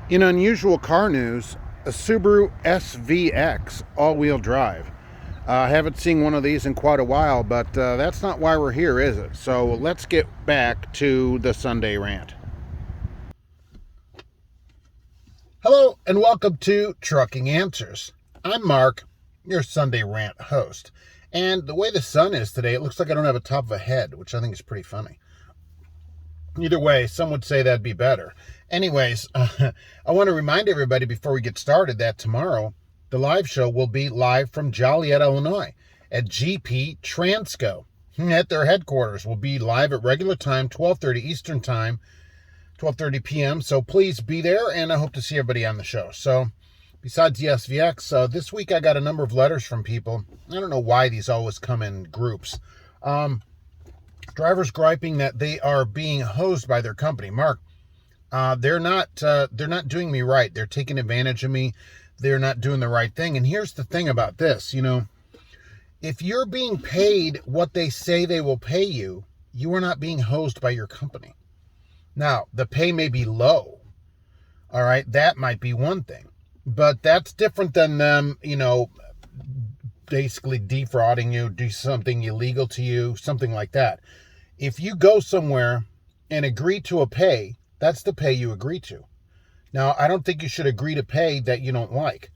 In unusual car news, a Subaru SVX all-wheel drive. I haven't seen one of these in quite a while, but that's not why we're here, is it? So let's get back to the Sunday Rant. Hello, and welcome to Trucking Answers. I'm Mark, your Sunday Rant host. And the way the sun is today, it looks like I don't have a top of a head, which I think is pretty funny. Either way, some would say that'd be better. Anyways, I want to remind everybody before we get started that tomorrow, the live show will be live from Joliet, Illinois at GP Transco at their headquarters. We'll be live at regular time, 12:30 Eastern time, 12:30 p.m. So please be there, and I hope to see everybody on the show. So besides the SVX, this week I got a number of letters from people. I don't know why these always come in groups. Drivers griping that they are being hosed by their company. Mark, they're not doing me right. They're taking advantage of me. They're not doing the right thing. And here's the thing about this, if you're being paid what they say they will pay you, you are not being hosed by your company. Now, the pay may be low. All right, that might be one thing. But that's different than them, basically defrauding you, do something illegal to you, something like that. If you go somewhere and agree to a pay, that's the pay you agree to. Now, I don't think you should agree to pay that you don't like.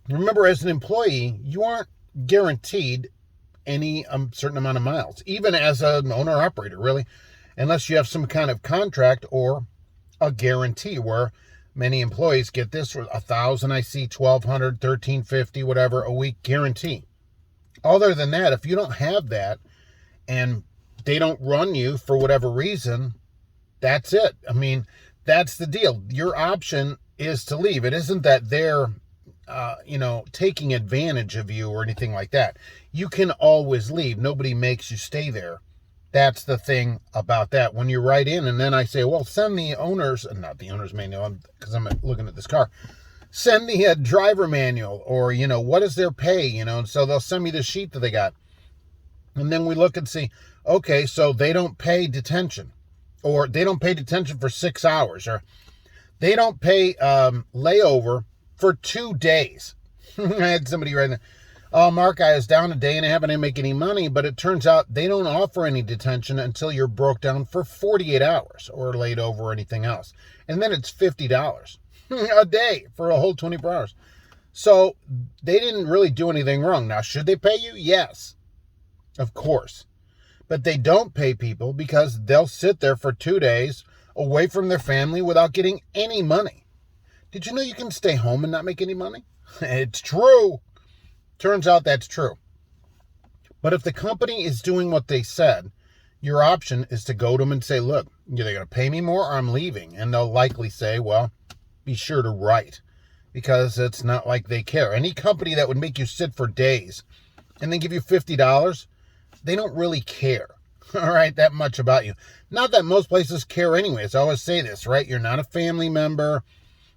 Remember, as an employee, you aren't guaranteed any certain amount of miles, even as an owner-operator, really, unless you have some kind of contract or a guarantee where many employees get this for 1,000, I see 1,200, 1,350, whatever, a week guarantee. Other than that, if you don't have that and they don't run you for whatever reason, that's it. I mean, that's the deal. Your option is to leave. It isn't that they're, taking advantage of you or anything like that. You can always leave. Nobody makes you stay there. That's the thing about that. When you write in and then I say, well, send the owners, not the owner's manual, because I'm looking at this car, send the driver manual or, what is their pay, and so they'll send me the sheet that they got. And then we look and see, okay, so they don't pay detention, or they don't pay detention for 6 hours, or they don't pay layover for 2 days. I had somebody write that. Oh, Mark, I was down a day and I haven't make any money, but it turns out they don't offer any detention until you're broke down for 48 hours or laid over or anything else. And then it's $50 a day for a whole 24 hours. So they didn't really do anything wrong. Now, should they pay you? Yes, of course. But they don't pay people because they'll sit there for 2 days away from their family without getting any money. Did you know you can stay home and not make any money? It's true. Turns out that's true. But if the company is doing what they said, your option is to go to them and say, look, you're either going to pay me more or I'm leaving. And they'll likely say, well, be sure to write, because it's not like they care. Any company that would make you sit for days and then give you $50, they don't really care, all right, that much about you. Not that most places care anyways. I always say this, right? You're not a family member.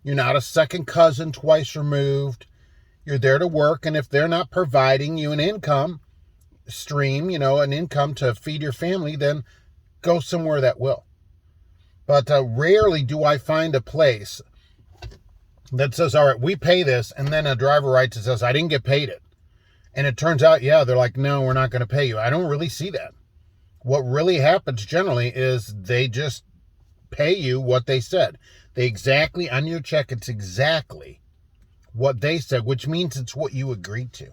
You're not a second cousin twice removed. You're there to work, and if they're not providing you an income stream, an income to feed your family, then go somewhere that will. But rarely do I find a place that says, all right, we pay this, and then a driver writes and says, I didn't get paid it. And it turns out, yeah, they're like, no, we're not going to pay you. I don't really see that. What really happens generally is they just pay you what they said. They exactly, on your check, it's exactly what they said, which means it's what you agreed to.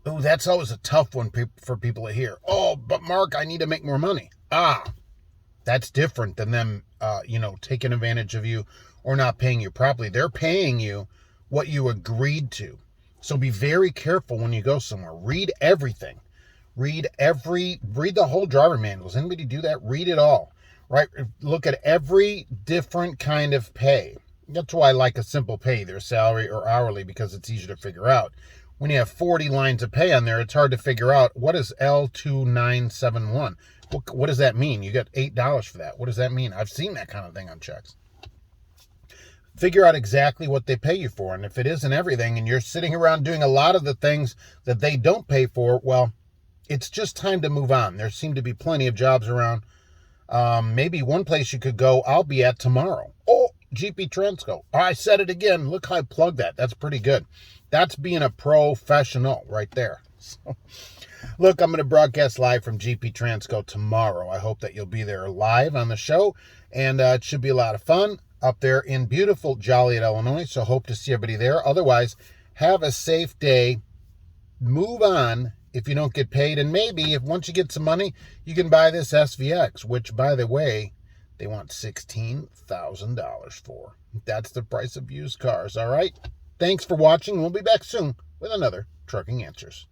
Oh, that's always a tough one for people to hear. Oh, but Mark, I need to make more money. That's different than them, taking advantage of you or not paying you properly. They're paying you what you agreed to. So be very careful when you go somewhere. Read everything. Read the whole driver manuals. Anybody do that? Read it all, right? Look at every different kind of pay. That's why I like a simple pay, either salary or hourly, because it's easier to figure out. When you have 40 lines of pay on there, it's hard to figure out what is L2971. What does that mean? You got $8 for that. What does that mean? I've seen that kind of thing on checks. Figure out exactly what they pay you for. And if it isn't everything and you're sitting around doing a lot of the things that they don't pay for, well, it's just time to move on. There seem to be plenty of jobs around. Maybe one place you could go, I'll be at tomorrow. Oh, GP Transco. I said it again. Look how I plugged that. That's pretty good. That's being a professional right there. So, look, I'm going to broadcast live from GP Transco tomorrow. I hope that you'll be there live on the show, and it should be a lot of fun up there in beautiful Joliet, Illinois. So hope to see everybody there. Otherwise, have a safe day. Move on if you don't get paid, and maybe if once you get some money, you can buy this SVX, which, by the way, they want $16,000 for. That's the price of used cars. All right. Thanks for watching. We'll be back soon with another Trucking Answers.